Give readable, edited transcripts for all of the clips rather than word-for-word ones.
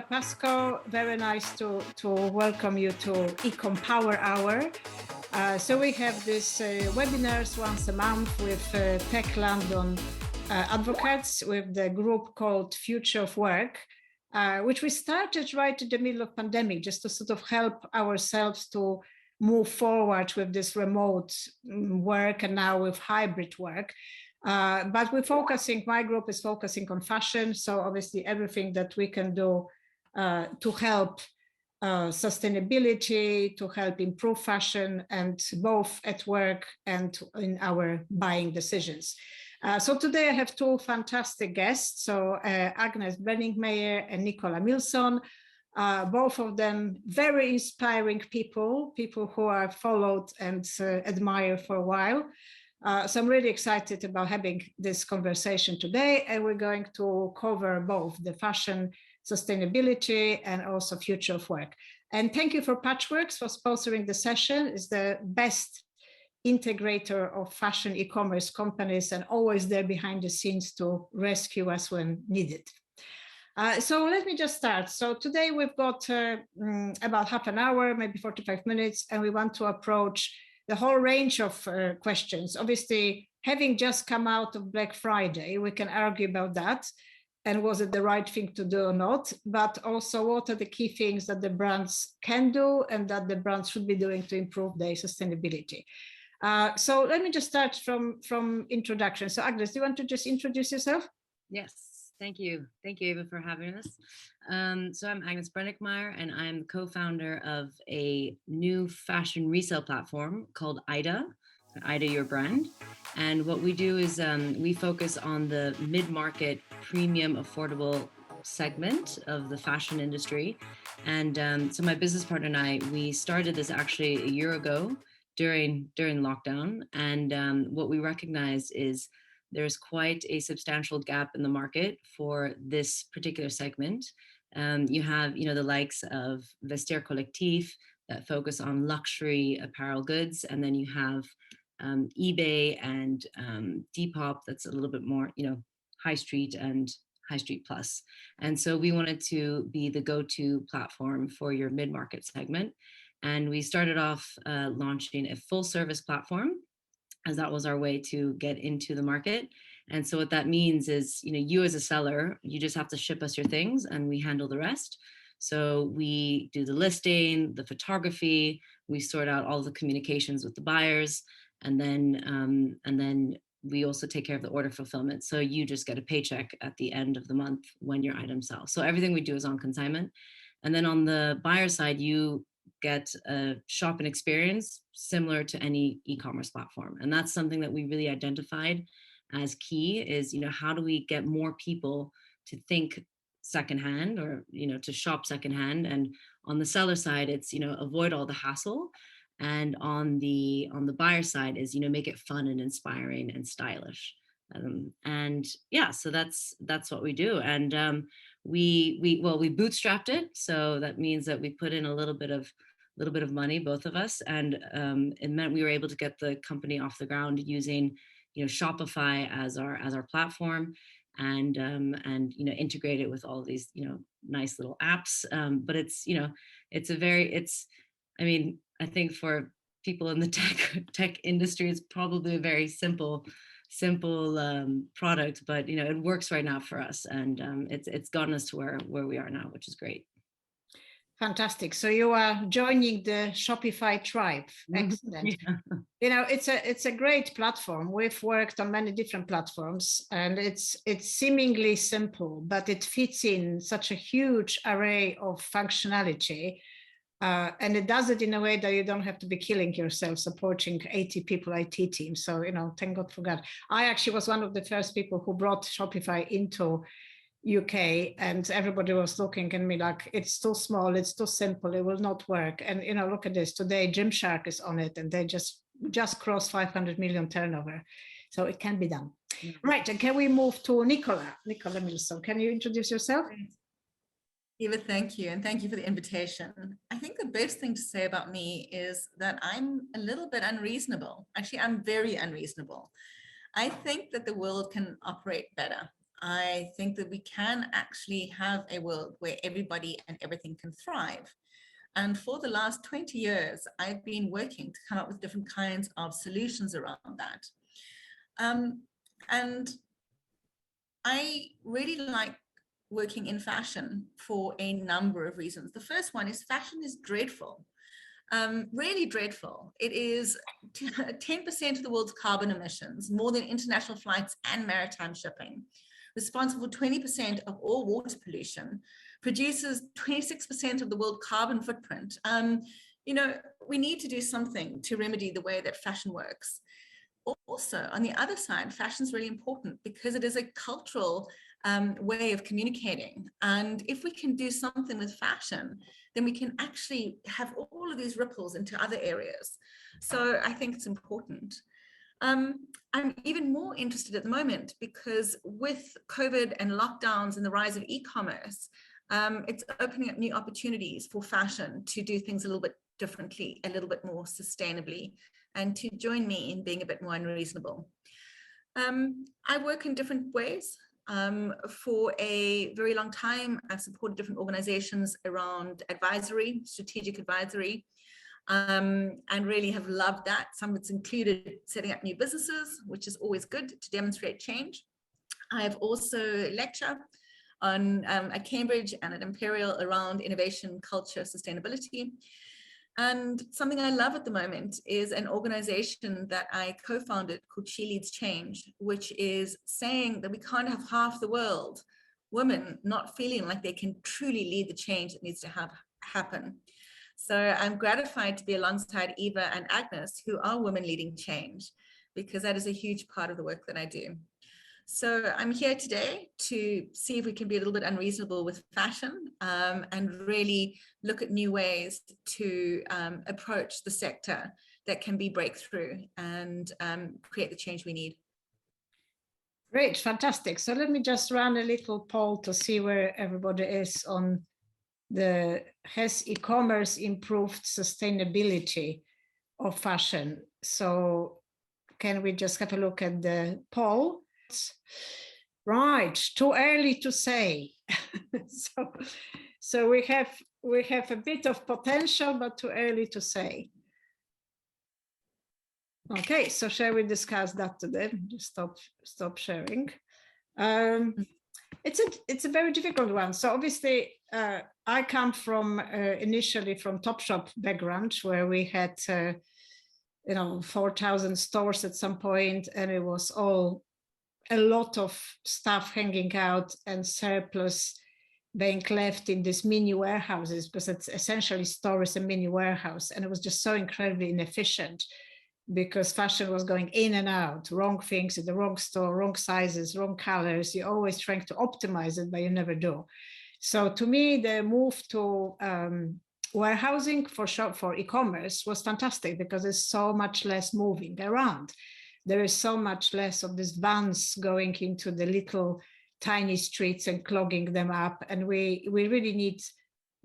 Pascoe. Very nice to welcome you to Ecom Power Hour. So we have these webinars once a month with Tech London advocates with the group called Future of Work, which we started right in the middle of pandemic, just to sort of help ourselves to move forward with this remote work and now with hybrid work. But we're focusing, my group is focusing on fashion. So obviously everything that we can do to help sustainability, to help improve fashion, and both at work and in our buying decisions. So today I have two fantastic guests. So Agnes Brenninkmeijer and Nicola Millson, both of them very inspiring people who I've followed and admired for a while. So I'm really excited about having this conversation today, and we're going to cover both the fashion, sustainability, and also future of work. And thank you for Patchworks for sponsoring the session. It's the best integrator of fashion e-commerce companies and always there behind the scenes to rescue us when needed. So let me just start. So today we've got about half an hour, maybe 45 minutes, and we want to approach the whole range of questions. Obviously, having just come out of Black Friday, we can argue about that. And was it the right thing to do or not? But also, what are the key things that the brands can do and that the brands should be doing to improve their sustainability? So let me just start from introduction. So Agnes, do you want to just introduce yourself? Yes. Thank you. Thank you, Eva, for having us. So I'm Agnes Brenninkmeijer, and I'm co-founder of a new fashion resale platform called Ida Your Brand. And what we do is we focus on the mid-market, premium, affordable segment of the fashion industry. And so my business partner and I, we started this actually a year ago during lockdown. And what we recognized is there's quite a substantial gap in the market for this particular segment. You have, the likes of Vestiaire Collectif that focus on luxury apparel goods, and then you have eBay and Depop that's a little bit more, high street and high street plus. And so we wanted to be the go-to platform for your mid-market segment, and we started off launching a full-service platform, as that was our way to get into the market. And so what that means is, you as a seller, you just have to ship us your things and we handle the rest. So we do the listing, the photography, we sort out all the communications with the buyers, and then we also take care of the order fulfillment. So you just get a paycheck at the end of the month when your item sells. So everything we do is on consignment. And then on the buyer side, you get a shopping experience similar to any e-commerce platform. And that's something that we really identified as key is, how do we get more people to think secondhand or, to shop secondhand? And on the seller side, it's, avoid all the hassle. And on the buyer side is, make it fun and inspiring and stylish. And yeah, so that's what we do. And we bootstrapped it. So that means that we put in a little bit of money, both of us. And it meant we were able to get the company off the ground using, Shopify as our platform, and integrate it with all these, nice little apps. But it's, I think for people in the tech industry, it's probably a very simple product, but it works right now for us, and it's gotten us to where we are now, which is great. Fantastic. So you are joining the Shopify tribe. Excellent. Yeah. It's a great platform. We've worked on many different platforms, and it's seemingly simple, but it fits in such a huge array of functionality. And it does it in a way that you don't have to be killing yourself supporting 80 people IT team. So, thank God for that. I actually was one of the first people who brought Shopify into UK, and everybody was looking at me like, it's too small, it's too simple, it will not work. And, look at this. Today, Gymshark is on it, and they just crossed 500 million turnover. So it can be done. Mm-hmm. Right. And can we move to Nicola Millson? Can you introduce yourself? Eva, thank you. And thank you for the invitation. I think the best thing to say about me is that I'm a little bit unreasonable. Actually, I'm very unreasonable. I think that the world can operate better. I think that we can actually have a world where everybody and everything can thrive. And for the last 20 years, I've been working to come up with different kinds of solutions around that. And I really like working in fashion for a number of reasons. The first one is fashion is dreadful. Really dreadful. It is 10% of the world's carbon emissions, more than international flights and maritime shipping, responsible for 20% of all water pollution, produces 26% of the world carbon footprint. You know, we need to do something to remedy the way that fashion works. Also, on the other side, fashion is really important because it is a cultural way of communicating. And if we can do something with fashion, then we can actually have all of these ripples into other areas. So I think it's important. I'm even more interested at the moment because with COVID and lockdowns and the rise of e-commerce, it's opening up new opportunities for fashion to do things a little bit differently, a little bit more sustainably, and to join me in being a bit more unreasonable. I work in different ways. For a very long time, I've supported different organizations around advisory, strategic advisory, and really have loved that. Some of it's included setting up new businesses, which is always good to demonstrate change. I have also lectured on at Cambridge and at Imperial around innovation, culture, sustainability. And something I love at the moment is an organization that I co-founded called She Leads Change, which is saying that we can't have half the world, women, not feeling like they can truly lead the change that needs to happen. So I'm gratified to be alongside Eva and Agnes, who are women leading change, because that is a huge part of the work that I do. So I'm here today to see if we can be a little bit unreasonable with fashion and really look at new ways to approach the sector that can be breakthrough and create the change we need. Great, fantastic. So let me just run a little poll to see where everybody is on has e-commerce improved sustainability of fashion? So can we just have a look at the poll? Right, too early to say. so we have a bit of potential, but too early to say. Okay, so shall we discuss that today? Just stop sharing. It's a very difficult one. So obviously, I come from initially from Topshop background, where we had 4,000 stores at some point, and it was all a lot of stuff hanging out and surplus being left in these mini warehouses, because it's essentially store is a mini warehouse, and it was just so incredibly inefficient because fashion was going in and out, wrong things in the wrong store, wrong sizes, wrong colors. You're always trying to optimize it, but you never do. So to me, the move to warehousing for e-commerce was fantastic because there's so much less moving around. There is so much less of these vans going into the little tiny streets and clogging them up. And we really need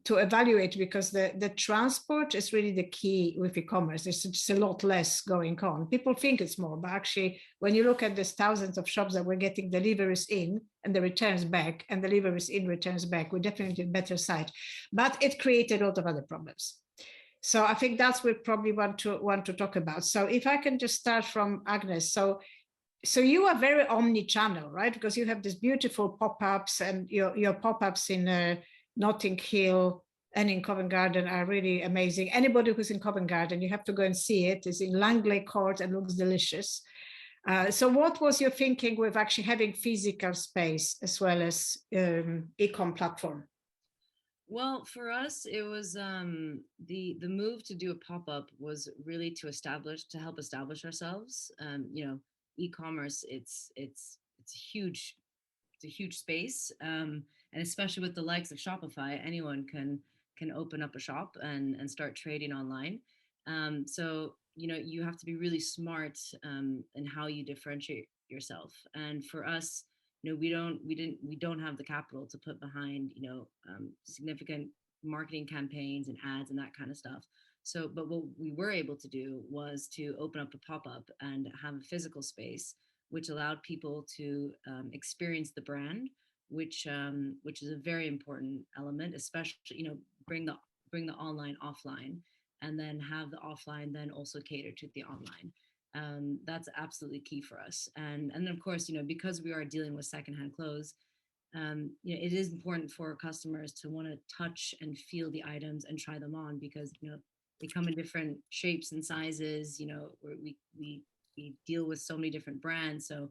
to evaluate, because the transport is really the key with e-commerce. There's just a lot less going on. People think it's more, but actually, when you look at these thousands of shops that we're getting deliveries in and the returns back, and deliveries in, returns back, we're definitely a better site. But it created a lot of other problems. So I think that's what we probably want to talk about. So if I can just start from Agnes. So you are very omni-channel, right? Because you have these beautiful pop-ups, and your pop-ups in Notting Hill and in Covent Garden are really amazing. Anybody who's in Covent Garden, you have to go and see it. It's in Langley Court and looks delicious. So what was your thinking with actually having physical space as well as e-com platform? Well, for us, it was the move to do a pop-up was really to help establish ourselves. E-commerce, it's a huge space, and especially with the likes of Shopify, anyone can open up a shop and start trading online. So you have to be really smart in how you differentiate yourself. And for us, we don't have the capital to put behind significant marketing campaigns and ads and that kind of stuff. But what we were able to do was to open up a pop-up and have a physical space which allowed people to experience the brand, which is a very important element, especially, you know, bring the online offline, and then have the offline then also cater to the online. That's absolutely key for us. And then of course, you know, because we are dealing with secondhand clothes, you know, it is important for customers to want to touch and feel the items and try them on, because, you know, they come in different shapes and sizes. You know, we deal with so many different brands. So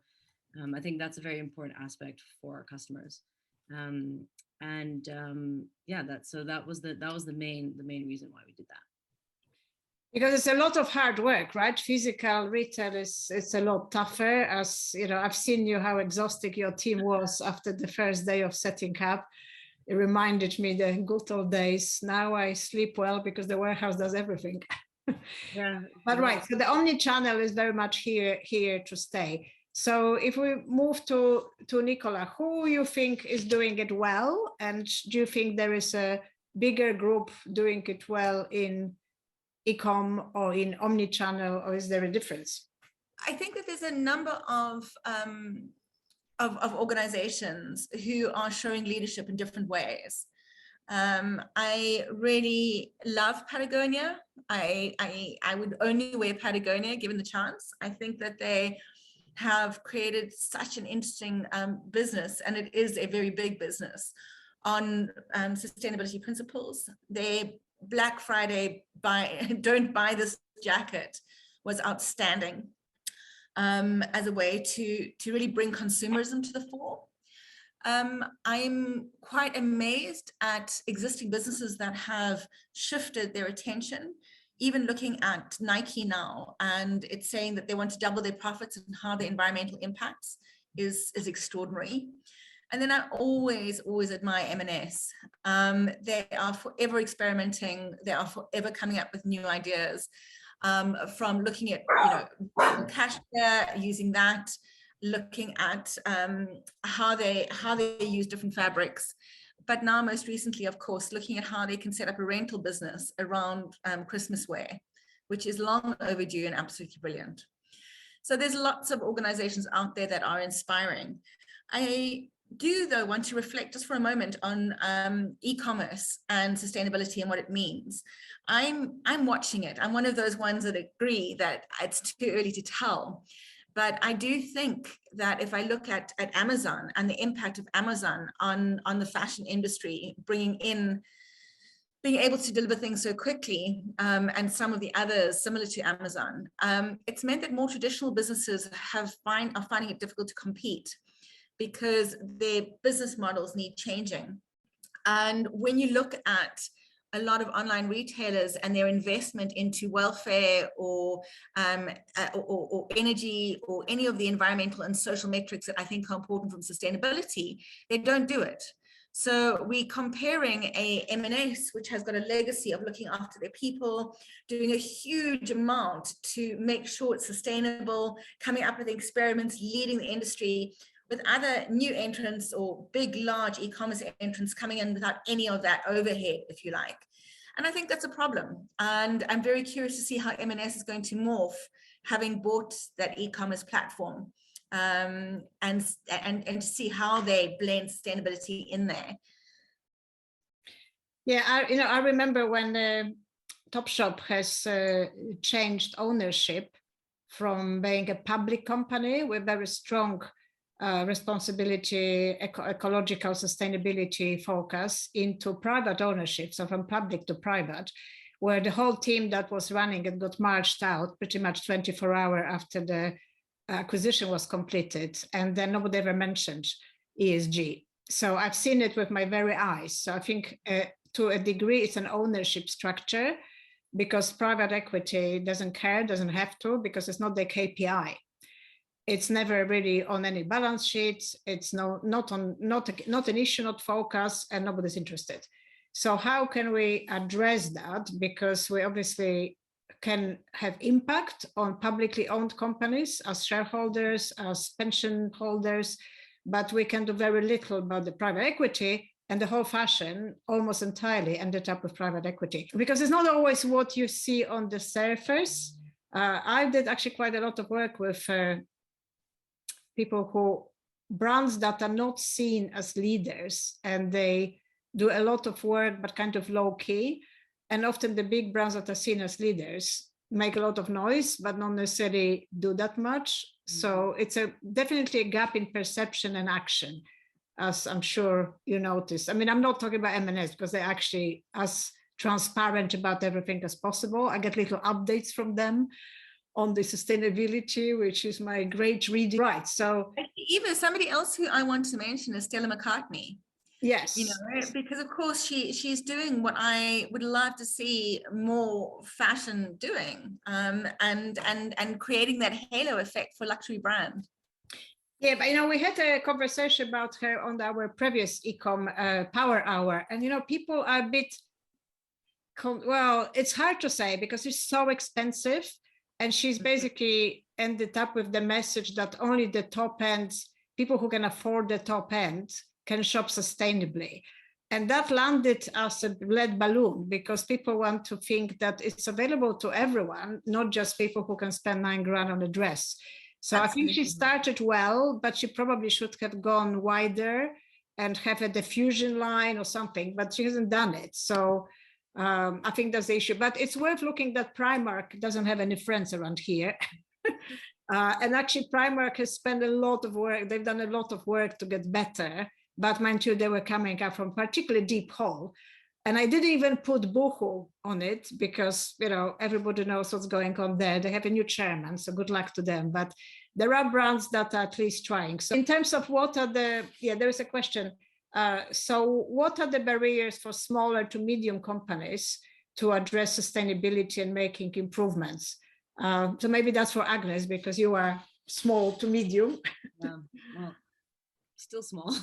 I think that's a very important aspect for our customers. Yeah, that was the main reason why we did that. Because it's a lot of hard work, right? Physical retail it's a lot tougher. As you know, I've seen you how exhausting your team was after the first day of setting up. It reminded me the good old days. Now I sleep well because the warehouse does everything. Yeah. But right, so the omni-channel is very much here to stay. So if we move to Nicola, who you think is doing it well, and do you think there is a bigger group doing it well in e-com or in omni-channel, or is there a difference? I think that there's a number of organizations who are showing leadership in different ways. I really love Patagonia. I would only wear Patagonia given the chance. I think that they have created such an interesting business, and it is a very big business on sustainability principles. They Black Friday don't buy this jacket was outstanding as a way to really bring consumerism to the fore. I'm quite amazed at existing businesses that have shifted their attention, even looking at Nike now, and it's saying that they want to double their profits, and how the environmental impacts is extraordinary. And then I always admire M&S. They are forever experimenting. They are forever coming up with new ideas, from looking at, you know, cashmere, using that, looking at how they use different fabrics. But now most recently, of course, looking at how they can set up a rental business around Christmas wear, which is long overdue and absolutely brilliant. So there's lots of organizations out there that are inspiring. I do, though, want to reflect just for a moment on e-commerce and sustainability and what it means. I'm watching it. I'm one of those ones that agree that it's too early to tell. But I do think that if I look at Amazon and the impact of Amazon on the fashion industry, being able to deliver things so quickly, and some of the others similar to Amazon, it's meant that more traditional businesses are finding it difficult to compete, because their business models need changing. And when you look at a lot of online retailers and their investment into welfare or energy or any of the environmental and social metrics that I think are important from sustainability, they don't do it. So we're comparing a M&S, which has got a legacy of looking after their people, doing a huge amount to make sure it's sustainable, coming up with experiments, leading the industry, with other new entrants or big, large e-commerce entrants coming in without any of that overhead, if you like. And I think that's a problem. And I'm very curious to see how M&S is going to morph, having bought that e-commerce platform, and to see how they blend sustainability in there. Yeah, I remember when Topshop has changed ownership from being a public company with very strong responsibility, ecological sustainability focus, into private ownership, so from public to private, where the whole team that was running it got marched out pretty much 24 hours after the acquisition was completed, and then nobody ever mentioned ESG. So I've seen it with my very eyes. So I think to a degree it's an ownership structure, because private equity doesn't care, doesn't have to, because it's not their KPI. It's never really on any balance sheets. It's not an issue, not focus, and nobody's interested. So how can we address that? Because we obviously can have impact on publicly owned companies as shareholders, as pension holders, but we can do very little about the private equity, and the whole fashion almost entirely ended up with private equity, because it's not always what you see on the surface. I did actually quite a lot of work with people who, brands that are not seen as leaders, and they do a lot of work, but kind of low key. And often the big brands that are seen as leaders make a lot of noise, but not necessarily do that much. So it's definitely a gap in perception and action, as I'm sure you noticed. I mean, I'm not talking about M&S because they're actually as transparent about everything as possible. I get little updates from them on the sustainability, which is my great reading. Right. So even somebody else who I want to mention is Stella Mccartney. Yes. You know, because of course she's doing what I would love to see more fashion doing, and creating that halo effect for luxury brand. Yeah, but you know, we had a conversation about her on our previous ecom Power Hour, and you know, people are a bit, well, it's hard to say because it's so expensive, and she's basically ended up with the message that only the top end, people who can afford the top end, can shop sustainably. And that landed as a lead balloon because people want to think that it's available to everyone, not just people who can spend $9,000 on a dress. So absolutely. I think she started well, but she probably should have gone wider and have a diffusion line or something, but she hasn't done it. So I think that's the issue. But it's worth looking that Primark doesn't have any friends around here. And actually Primark has spent a lot of work. They've done a lot of work to get better. But mind you, they were coming up from particularly deep hole. And I didn't even put Boohoo on it because, you know, everybody knows what's going on there. They have a new chairman, so good luck to them. But there are brands that are at least trying. So in terms of what are the, there is a question. So what are the barriers for smaller to medium companies to address sustainability and making improvements? So maybe that's for Agnes, because you are small to medium. Yeah, well, still small.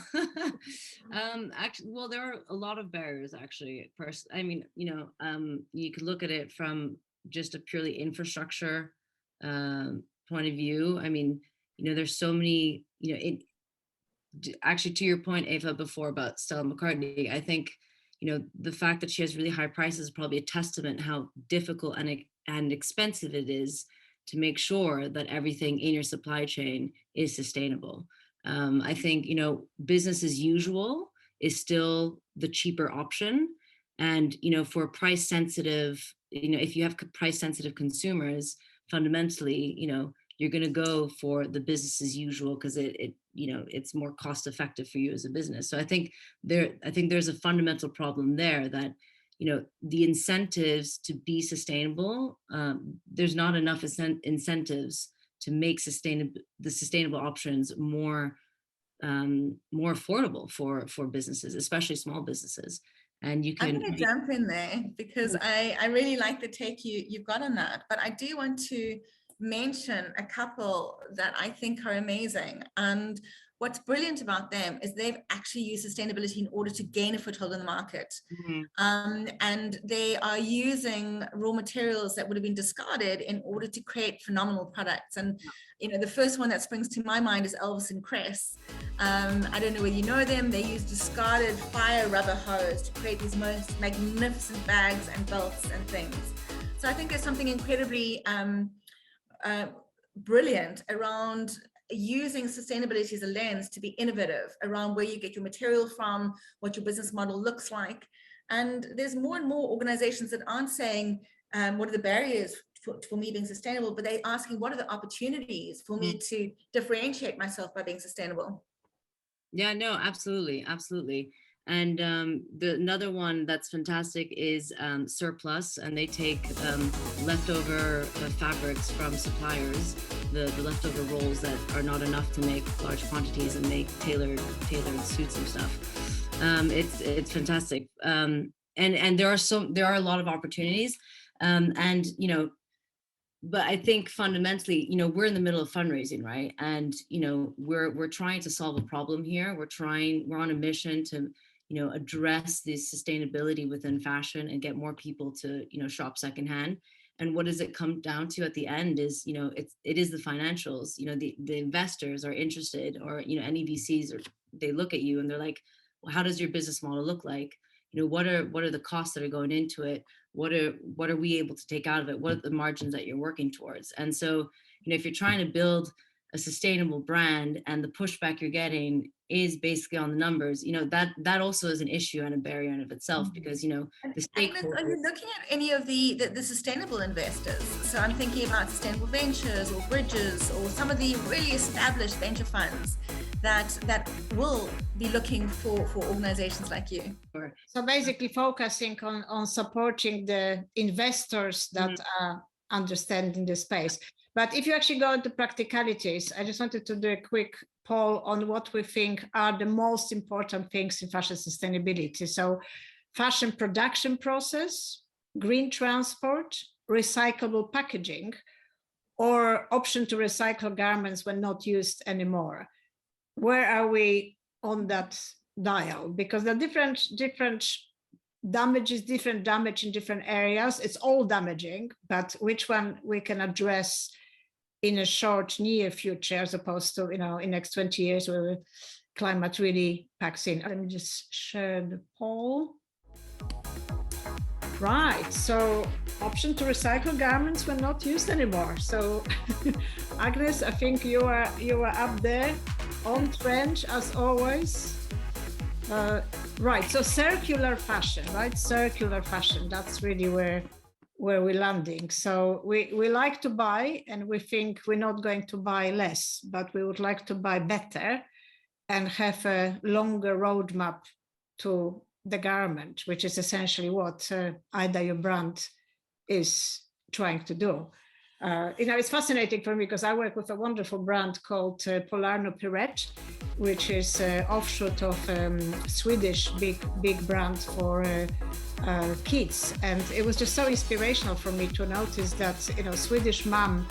Actually, well, there are a lot of barriers actually. I mean, you know, you could look at it from just a purely infrastructure point of view. I mean, you know, there's so many, you know, actually to your point, Eva, before about Stella McCartney, I think, you know, the fact that she has really high prices is probably a testament how difficult and expensive it is to make sure that everything in your supply chain is sustainable. I think, you know, business as usual is still the cheaper option. And, you know, for price sensitive, you know, if you have price sensitive consumers, fundamentally, you know, you're going to go for the business as usual because it, you know, it's more cost effective for you as a business. So I think there's a fundamental problem there that, you know, the incentives to be sustainable, there's not enough incentives to make the sustainable options more affordable for businesses, especially small businesses. And you can. I'm going to jump in there because I really like the take you've got on that, but I do want to mention a couple that I think are amazing. And what's brilliant about them is they've actually used sustainability in order to gain a foothold in the market. And they are using raw materials that would have been discarded in order to create phenomenal products. And, you know, the first one that springs to my mind is Elvis and Cress. I don't know whether you know them. They use discarded fire rubber hose to create these most magnificent bags and belts and things. So I think there's something incredibly brilliant around using sustainability as a lens to be innovative around where you get your material from, what your business model looks like. And there's more and more organizations that aren't saying, what are the barriers for me being sustainable, but they're asking, what are the opportunities for me to differentiate myself by being sustainable? Yeah, no, absolutely. Absolutely. And another one that's fantastic is Surplus, and they take leftover fabrics from suppliers, the leftover rolls that are not enough to make large quantities and make tailored suits and stuff. It's fantastic. And there are a lot of opportunities, and you know. But I think fundamentally, you know, we're in the middle of fundraising, right? And, you know, we're trying to solve a problem here. We're on a mission to, you know, address the sustainability within fashion and get more people to, you know, shop secondhand. And what does it come down to at the end is, you know, it is the financials. You know, the investors are interested, or, you know, any VCs, or they look at you and they're like, well, how does your business model look like? You know, what are the costs that are going into it? What are we able to take out of it? What are the margins that you're working towards? And so, you know, if you're trying to build a sustainable brand and the pushback you're getting is basically on the numbers, that also is an issue and a barrier in of itself, because, the Agnes, stakeholders. are you looking at any of the sustainable investors? So I'm thinking about Sustainable Ventures or Bridges or some of the really established venture funds that will be looking for organizations like you. So basically focusing on supporting the investors that are understanding the space. But if you actually go into practicalities, I just wanted to do a quick poll on what we think are the most important things in fashion sustainability. So fashion production process, green transport, recyclable packaging, or option to recycle garments when not used anymore. Where are we on that dial? Because the different damages, different damage in different areas. It's all damaging, but which one we can address in a short, near future, as opposed to, in next 20 years where the climate really packs in. Let me just share the poll. Right, so option to recycle garments when not used anymore. So Agnes, I think you are up there on trend as always. Right, so circular fashion, right? Circular fashion, that's really where we're landing. So we like to buy, and we think we're not going to buy less, but we would like to buy better and have a longer roadmap to the garment, which is essentially what Ida, your brand, is trying to do. It's fascinating for me because I work with a wonderful brand called Polarno Pirette, which is offshoot of Swedish big brand for kids. And it was just so inspirational for me to notice that, Swedish mom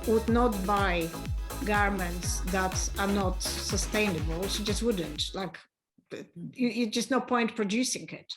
would not buy garments that are not sustainable. She just wouldn't. Like, you just no point producing it.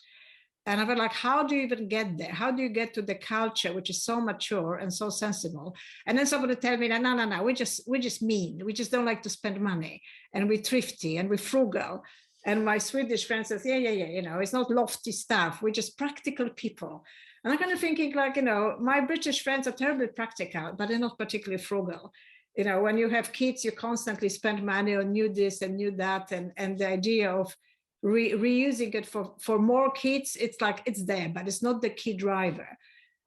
And I was like, how do you even get there? How do you get to the culture, which is so mature and so sensible? And then somebody tell me, no, we're just mean. We just don't like to spend money, and we're thrifty and we're frugal. And my Swedish friend says, yeah, it's not lofty stuff. We're just practical people. And I'm kind of thinking like, my British friends are terribly practical, but they're not particularly frugal. When you have kids, you constantly spend money on new this and new that. And the idea of reusing it for more kids, it's like it's there, but it's not the key driver.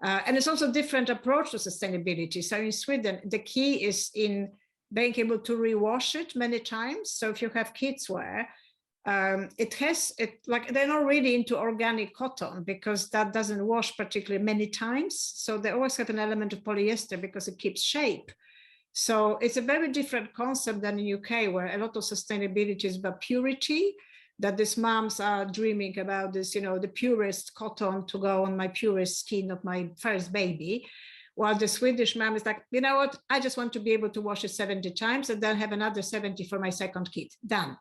And it's also a different approach to sustainability. So in Sweden, the key is in being able to rewash it many times. So if you have kids wear, they're not really into organic cotton because that doesn't wash particularly many times. So they always have an element of polyester because it keeps shape. So it's a very different concept than in UK, where a lot of sustainability is about purity, that these moms are dreaming about this, the purest cotton to go on my purest skin of my first baby. While the Swedish mom is like, you know what, I just want to be able to wash it 70 times and then have another 70 for my second kid, done.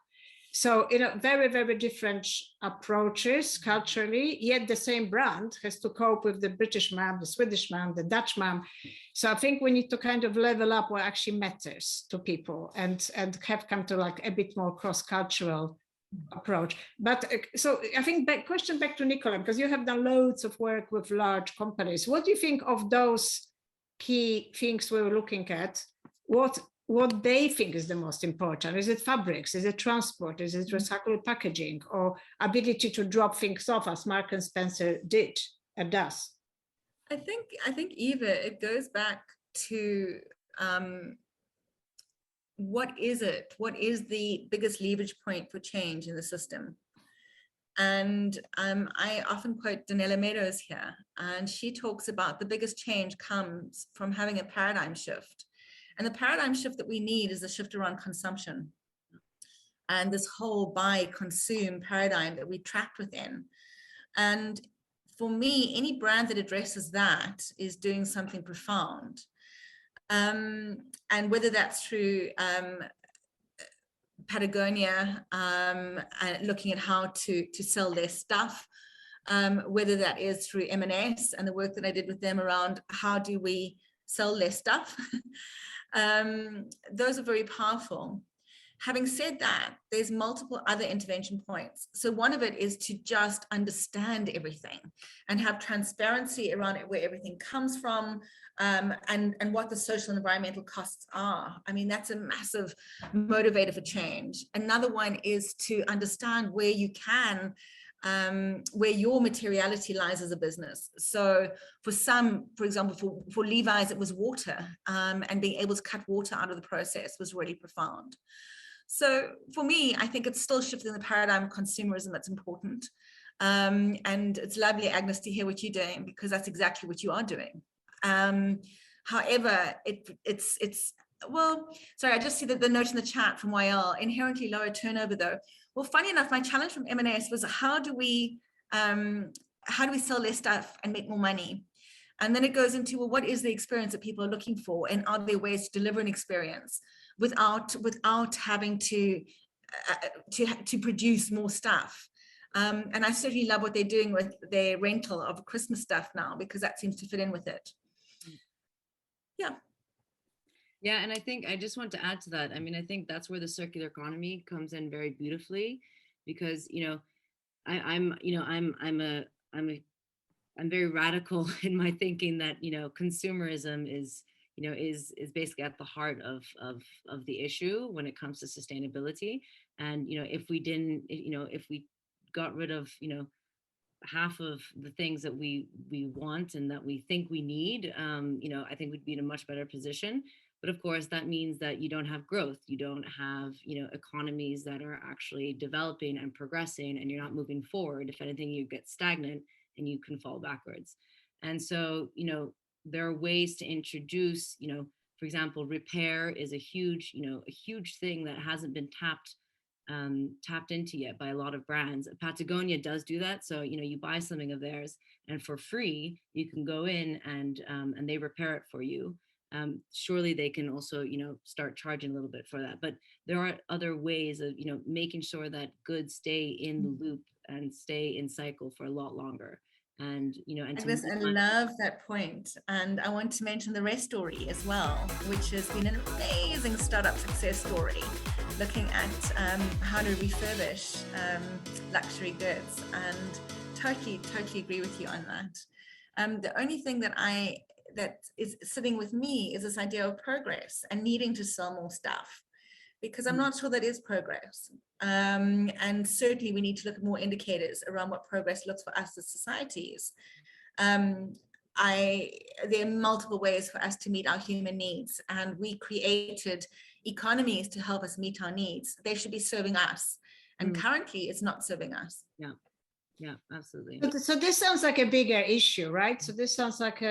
So, very, very different approaches culturally, yet the same brand has to cope with the British mom, the Swedish mom, the Dutch mom. So I think we need to kind of level up what actually matters to people and have come to like a bit more cross-cultural approach. But so I think question back to Nicola, because you have done loads of work with large companies. What do you think of those key things we were looking at? What they think is the most important? Is it fabrics? Is it transport? Is it recyclable packaging, or ability to drop things off as Mark and Spencer did and does? I think Eva, it goes back to what is it? What is the biggest leverage point for change in the system? And I often quote Donella Meadows here, and she talks about the biggest change comes from having a paradigm shift. And the paradigm shift that we need is the shift around consumption and this whole buy, consume paradigm that we trapped within. And for me, any brand that addresses that is doing something profound. And whether that's through Patagonia, looking at how to sell their stuff, whether that is through M&S and the work that I did with them around how do we sell less stuff. Those are very powerful. Having said that, there's multiple other intervention points. So one of it is to just understand everything and have transparency around it, where everything comes from, and what the social and environmental costs are. I mean, that's a massive motivator for change. Another one is to understand where you can, where your materiality lies as a business. So for some, for example, for Levi's, it was water, and being able to cut water out of the process was really profound. So for me, I think it's still shifting the paradigm of consumerism that's important. And it's lovely, Agnes, to hear what you're doing, because that's exactly what you are doing. However, it's well, sorry, I just see that the note in the chat from YL, inherently lower turnover though. Well, funny enough, my challenge from M&S was how do we sell less stuff and make more money? And then it goes into, well, what is the experience that people are looking for? And are there ways to deliver an experience without having to produce more stuff? And I certainly love what they're doing with their rental of Christmas stuff now, because that seems to fit in with it. Yeah. Yeah, and I think I just want to add to that. I mean, I think that's where the circular economy comes in very beautifully, because I'm very radical in my thinking that consumerism is basically at the heart of the issue when it comes to sustainability. And if we got rid of half of the things that we want and that we think we need, I think we'd be in a much better position. But of course, that means that you don't have growth, you don't have economies that are actually developing and progressing, and you're not moving forward. If anything, you get stagnant and you can fall backwards. And so there are ways to introduce, for example, repair is a huge thing that hasn't been tapped into yet by a lot of brands. Patagonia does do that. So you buy something of theirs, and for free you can go in and they repair it for you. Surely they can also start charging a little bit for that, but there are other ways of making sure that goods stay in the loop and stay in cycle for a lot longer. And Agnes, I love that point. And I want to mention the Rest Story as well, which has been an amazing startup success story, looking at how to refurbish luxury goods. And totally agree with you on that. The only thing that is sitting with me is this idea of progress and needing to sell more stuff, because I'm not sure that is progress. And certainly we need to look at more indicators around what progress looks for us as societies. There are multiple ways for us to meet our human needs, and we created economies to help us meet our needs. They should be serving us, and currently it's not serving us. Yeah, absolutely. So this sounds like a bigger issue, right? So this sounds like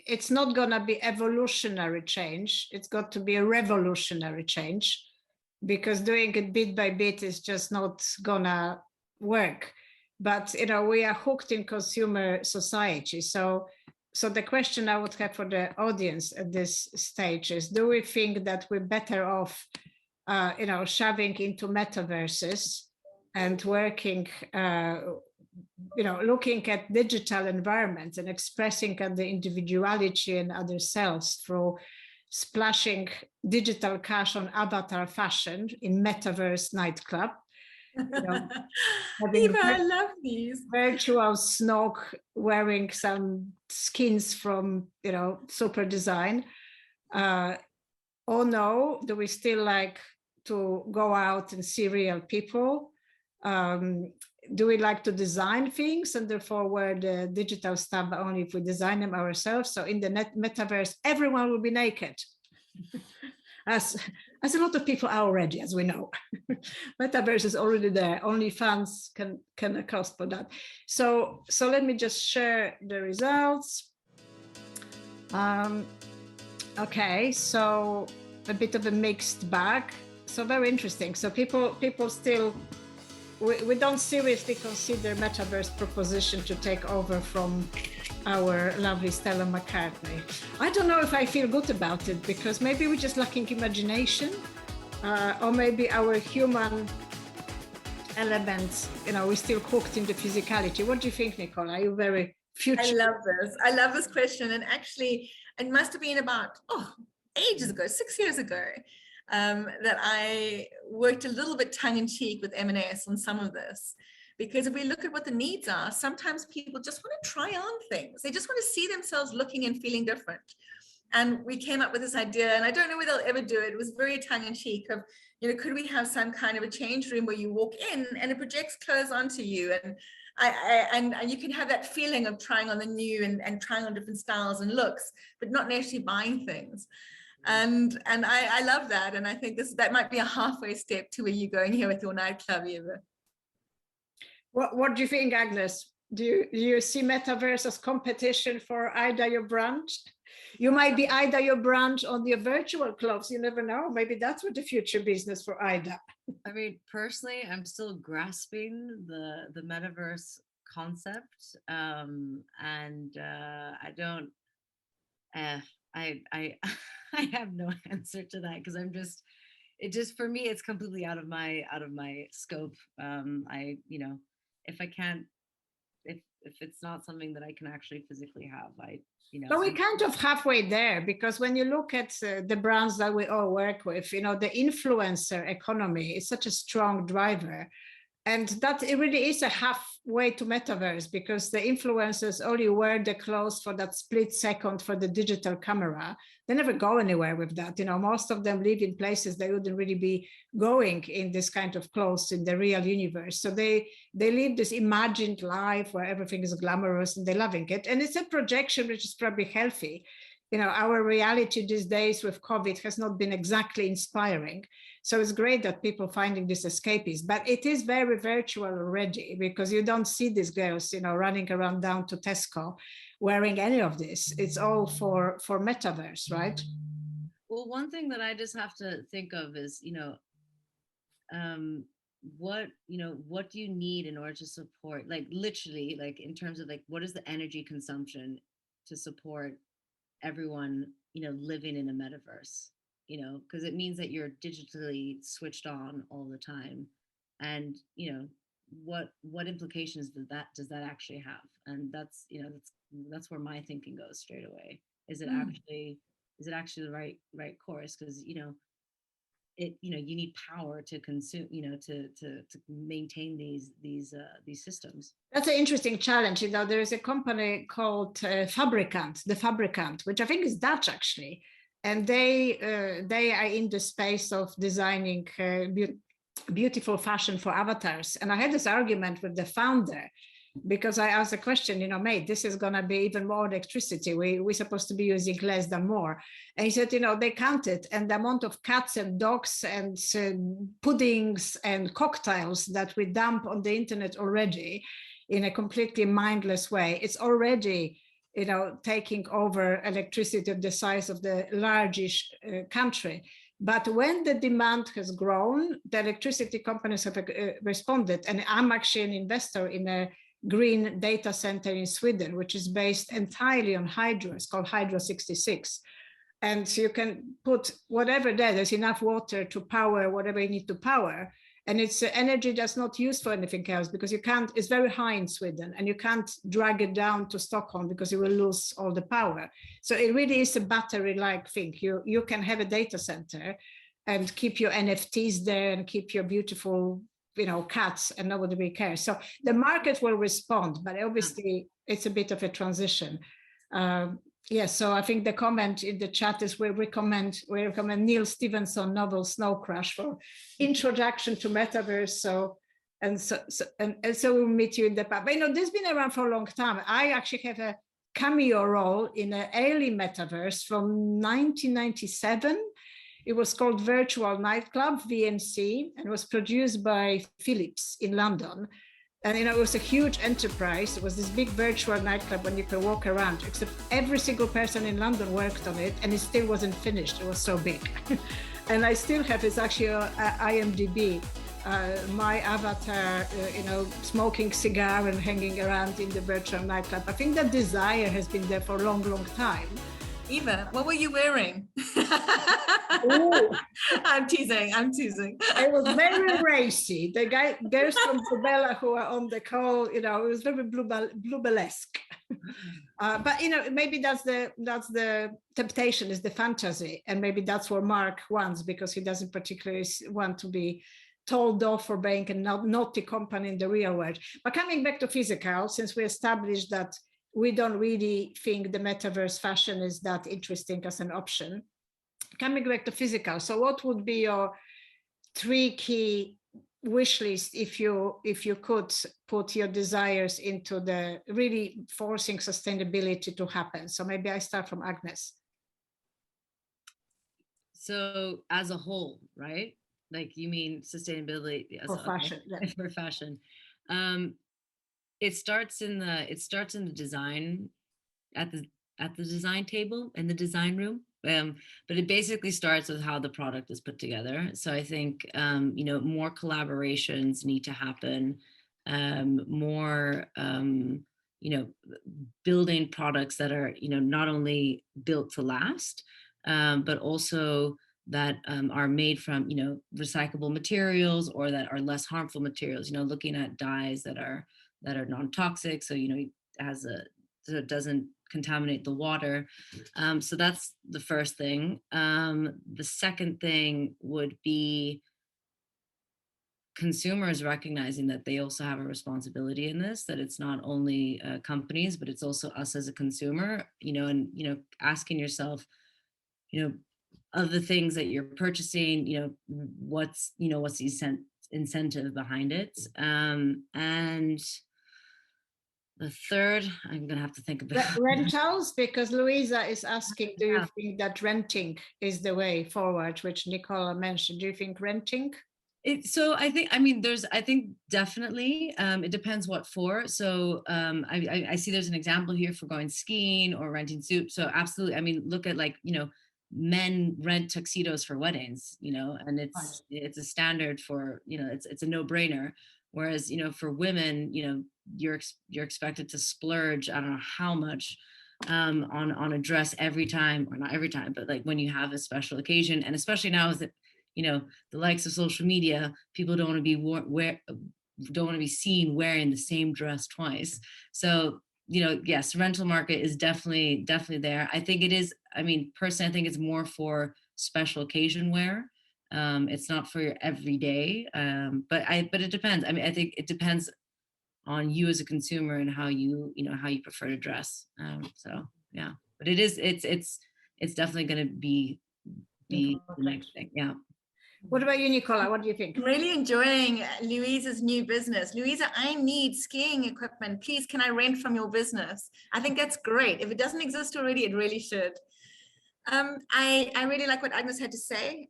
it's not going to be evolutionary change. It's got to be a revolutionary change, because doing it bit by bit is just not going to work. But, we are hooked in consumer society. So the question I would have for the audience at this stage is, do we think that we're better off, shoving into metaverses and working, looking at digital environments and expressing the individuality and other selves through splashing digital cash on avatar fashion in Metaverse nightclub? Eva, I love these. Virtual snog, wearing some skins from, Super Design. Or no, do we still like to go out and see real people? Do we like to design things and therefore wear the digital stuff only if we design them ourselves? So in the metaverse, everyone will be naked. As a lot of people are already, as we know. Metaverse is already there. Only fans can account for that. So let me just share the results. Okay, so a bit of a mixed bag. So very interesting. So people still, we don't seriously consider Metaverse proposition to take over from our lovely Stella Mccartney. I don't know if I feel good about it, because maybe we're just lacking imagination, or maybe our human elements, we're still hooked in the physicality. What do you think, Nicola? Are you very future? I love this question. And actually, it must have been about, ages ago, 6 years ago, that I worked a little bit tongue-in-cheek with M&S on some of this, Because if we look at what the needs are, sometimes people just want to try on things. They just want to see themselves looking and feeling different. And we came up with this idea, and I don't know whether they'll ever do it. It was very tongue-in-cheek of, could we have some kind of a change room where you walk in and it projects clothes onto you, and and you can have that feeling of trying on the new and trying on different styles and looks, but not necessarily buying things. And I love that, and I think that might be a halfway step to where you're going here with your nightclub, Eva. What do you think, Agnes? Do you see Metaverse as competition for Ida, your brand? You might be Ida, your brand on your virtual clothes. You never know. Maybe that's what the future business for Ida. I mean, personally, I'm still grasping the Metaverse concept, and I don't. I have no answer to that, because it just for me, it's completely out of my scope. If I can't, if it's not something that I can actually physically have, But we're kind of halfway there, because when you look at the brands that we all work with, the influencer economy is such a strong driver. And that it really is a halfway to Metaverse, because the influencers only wear the clothes for that split second for the digital camera. They never go anywhere with that. Most of them live in places they wouldn't really be going in this kind of clothes in the real universe. So they live this imagined life where everything is glamorous and they're loving it. And it's a projection which is probably healthy. Our reality these days with COVID has not been exactly inspiring. So it's great that people finding this escapist, but it is very virtual already, because you don't see these girls, running around down to Tesco wearing any of this. It's all for Metaverse, right? Well, one thing that I just have to think of is, what do you need in order to support, like literally, like in terms of like, what is the energy consumption to support everyone, living in a metaverse, because it means that you're digitally switched on all the time. And, what implications does that actually have? And that's that's where my thinking goes straight away. Is it actually the right course? Because, you need power to consume, to maintain these systems. That's an interesting challenge. There is a company called The Fabricant, which I think is Dutch actually, and they are in the space of designing beautiful fashion for avatars. And I had this argument with the founder, because I asked the question, mate, this is going to be even more electricity. We're supposed to be using less than more. And he said, they counted, and the amount of cats and dogs and puddings and cocktails that we dump on the internet already in a completely mindless way, it's already, taking over electricity of the size of the largest country. But when the demand has grown, the electricity companies have responded. And I'm actually an investor in a green data center in Sweden, which is based entirely on hydro. It's called Hydro 66. And so you can put whatever there's enough water to power whatever you need to power. And it's energy that's not used for anything else, because you can't, it's very high in Sweden, and you can't drag it down to Stockholm because you will lose all the power. So it really is a battery-like thing. You can have a data center and keep your NFTs there and keep your beautiful cats, and nobody really cares. So the market will respond, but obviously it's a bit of a transition. Yes, so I think the comment in the chat is we recommend Neil Stevenson novel Snow Crash for introduction to Metaverse. So we'll meet you in the pub. But this has been around for a long time. I actually have a cameo role in an early Metaverse from 1997. It was called Virtual Nightclub, VNC, and was produced by Philips in London. And it was a huge enterprise. It was this big virtual nightclub when you can walk around, except every single person in London worked on it, and it still wasn't finished. It was so big. And I still have, it's actually IMDb, my avatar, smoking cigar and hanging around in the virtual nightclub. I think that desire has been there for a long, long time. Eva, what were you wearing? I'm teasing. It was very racy. The girls from Bubella who are on the call, it was very bluebellesque. But maybe that's the temptation, is the fantasy, and maybe that's what Mark wants, because he doesn't particularly want to be told off for being a naughty company in the real world. But coming back to physical, since we established that we don't really think the metaverse fashion is that interesting as an option. Coming back to physical, so what would be your 3 key wish list if you could put your desires into the really forcing sustainability to happen? So maybe I start from Agnes. So as a whole, right? Like you mean sustainability For fashion, yeah. For fashion. It starts in the design, at the design table in the design room. But it basically starts with how the product is put together. So I think more collaborations need to happen, more building products that are not only built to last, but also that are made from recyclable materials, or that are less harmful materials. Looking at dyes that are non-toxic, so so it doesn't contaminate the water. So that's the first thing. The second thing would be consumers recognizing that they also have a responsibility in this, that it's not only companies, but it's also us as a consumer, and asking yourself, of the things that you're purchasing, what's the incentive behind it. And the third, I'm gonna have to think about rentals, because Louisa is asking, do you think that renting is the way forward, which Nicola mentioned? Do you think renting? So I think definitely it depends what for. So I see there's an example here for going skiing or renting suits. So absolutely, I mean, look at men rent tuxedos for weddings, and it's a standard for, it's a no-brainer. Whereas, for women, you're expected to splurge, I don't know how much, on a dress every time, or not every time, but like when you have a special occasion. And especially now is that, the likes of social media, people don't want to be seen wearing the same dress twice. So, yes, rental market is definitely there. I think it is. I mean, personally, I think it's more for special occasion wear. It's not for your everyday. But it depends. I mean, I think it depends on you as a consumer and how you prefer to dress. So yeah, but it's definitely going to be the next thing. Yeah. What about you, Nicola? What do you think? I'm really enjoying Louisa's new business. Louisa, I need skiing equipment. Please, can I rent from your business? I think that's great. If it doesn't exist already, it really should. I really like what Agnes had to say.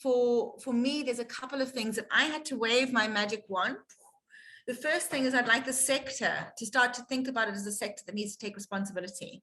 For me, there's a couple of things that I had to wave my magic wand. The first thing is I'd like the sector to start to think about it as a sector that needs to take responsibility,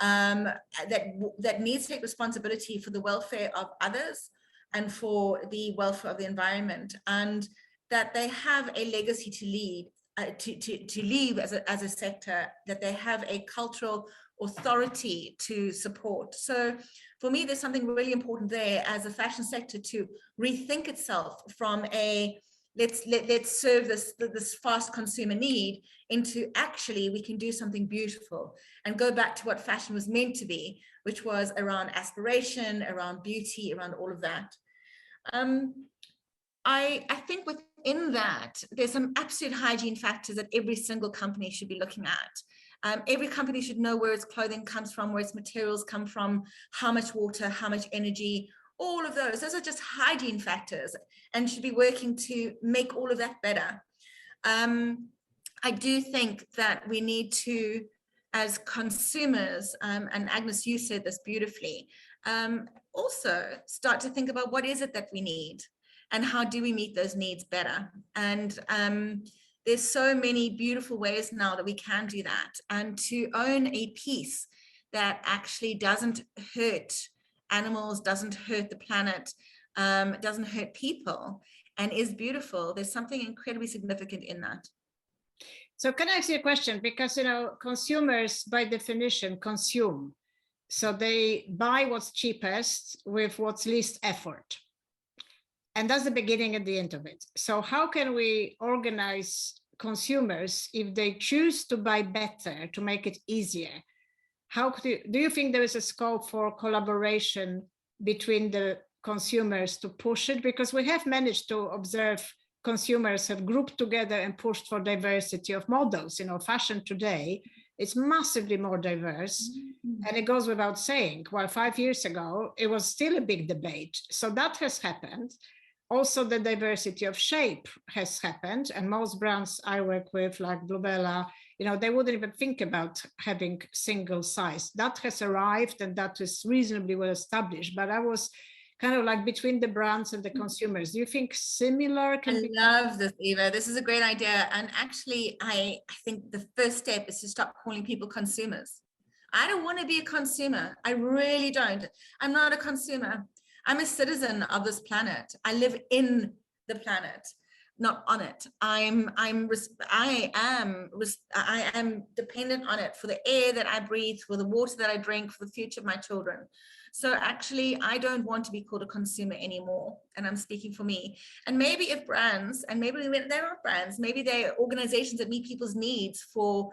that needs to take responsibility for the welfare of others and for the welfare of the environment, and that they have a legacy to leave as a sector, that they have a cultural authority to support. So for me, there's something really important there as a fashion sector to rethink itself from a let's serve this fast consumer need into actually we can do something beautiful and go back to what fashion was meant to be, which was around aspiration, around beauty, around all of that. I think within that, there's some absolute hygiene factors that every single company should be looking at. Every company should know where its clothing comes from, where its materials come from, how much water, how much energy, all of those are just hygiene factors and should be working to make all of that better. I do think that we need to, as consumers, and Agnes, you said this beautifully, also start to think about what is it that we need and how do we meet those needs better. And there's so many beautiful ways now that we can do that, and to own a piece that actually doesn't hurt animals, doesn't hurt the planet, doesn't hurt people, and is beautiful. There's something incredibly significant in that. So can I ask you a question? Because, consumers by definition consume. So they buy what's cheapest with what's least effort. And that's the beginning and the end of it. So how can we organize consumers if they choose to buy better, to make it easier? How do you think there is a scope for collaboration between the consumers to push it, because we have managed to observe consumers have grouped together and pushed for diversity of models. Fashion today is massively more diverse, and it goes without saying. While 5 years ago, it was still a big debate. So that has happened. Also, the diversity of shape has happened, and most brands I work with, like Bluebella, they wouldn't even think about having single size. That has arrived, and that is reasonably well established. But I was kind of like between the brands and the consumers. Do you think similar can be? I love this, Eva. This is a great idea. And actually, I think the first step is to stop calling people consumers. I don't want to be a consumer. I really don't. I'm not a consumer. I'm a citizen of this planet. I live in the planet, not on it. I am dependent on it for the air that I breathe, for the water that I drink, for the future of my children. So actually, I don't want to be called a consumer anymore. And I'm speaking for me. And maybe if brands, and maybe they're not brands, maybe they're organizations that meet people's needs for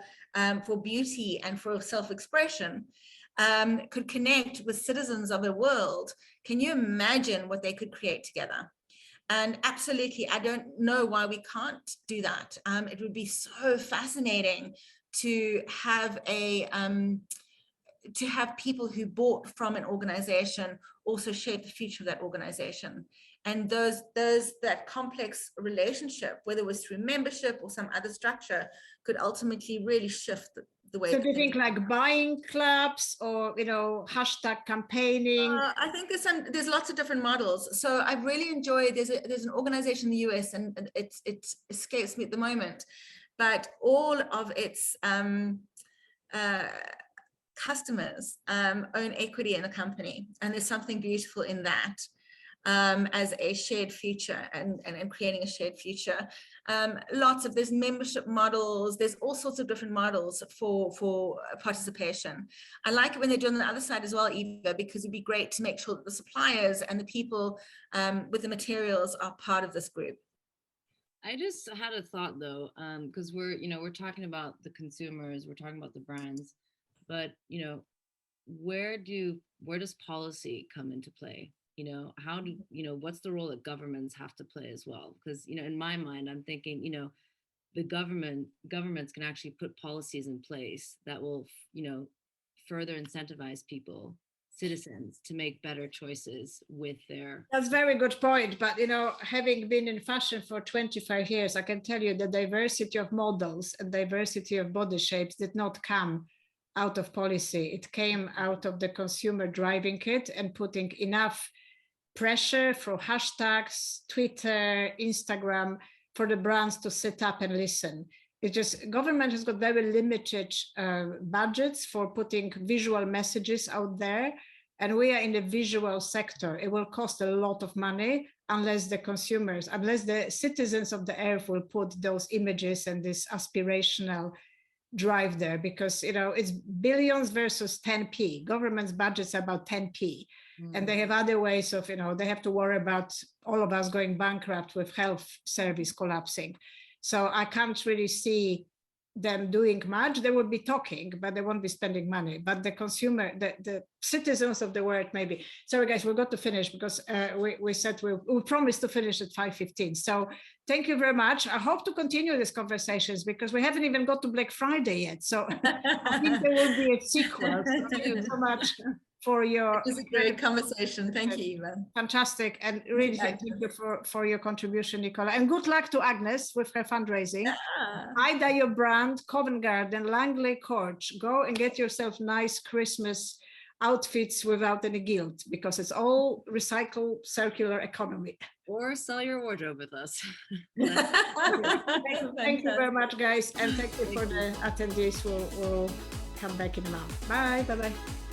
beauty and for self-expression, could connect with citizens of the world. Can you imagine what they could create together? And absolutely, I don't know why we can't do that. It would be so fascinating to have people who bought from an organization also shape the future of that organization. And that complex relationship, whether it was through membership or some other structure, could ultimately really shift the way. So do you think like buying clubs or, hashtag campaigning? I think there's lots of different models. So I've really enjoyed, there's an organization in the US, and it escapes me at the moment, but all of its customers own equity in the company, and there's something beautiful in that, as a shared future and creating a shared future. There's membership models, there's all sorts of different models for participation. I like it when they're doing on the other side as well, Eva, because it'd be great to make sure that the suppliers and the people with the materials are part of this group. I just had a thought though, because we're talking about the consumers, we're talking about the brands, but where does policy come into play? How do what's the role that governments have to play as well? Because in my mind, I'm thinking the governments can actually put policies in place that will further incentivize citizens to make better choices with their. That's a very good point. But having been in fashion for 25 years, I can tell you the diversity of models and diversity of body shapes did not come out of policy. It came out of the consumer driving it and putting enough pressure for hashtags, Twitter, Instagram, for the brands to sit up and listen. It's just government has got very limited budgets for putting visual messages out there. And we are in the visual sector. It will cost a lot of money unless the citizens of the earth will put those images and this aspirational drive there, because it's billions versus 10p. Government's budgets are about 10p, and they have other ways of they have to worry about all of us going bankrupt with health service collapsing. So I can't really see them doing much. They would be talking, but they won't be spending money. But the consumer, the citizens of the world, maybe. Sorry guys, we've got to finish because we said we promised to finish at 5:15. So thank you very much. I hope to continue these conversations because we haven't even got to Black Friday yet. So I think there will be a sequel. So thank you so much for your. It was a great conversation. Thank you, Eva. Fantastic. And really thank you for your contribution, Nicola. And good luck to Agnes with her fundraising. Yeah. Ida, your brand, Covent Garden, Langley Court. Go and get yourself nice Christmas outfits without any guilt, because it's all recycle circular economy. Or sell your wardrobe with us. Thank you very much, guys. And thank you for the attendees. We'll come back in a month. Bye. Bye-bye.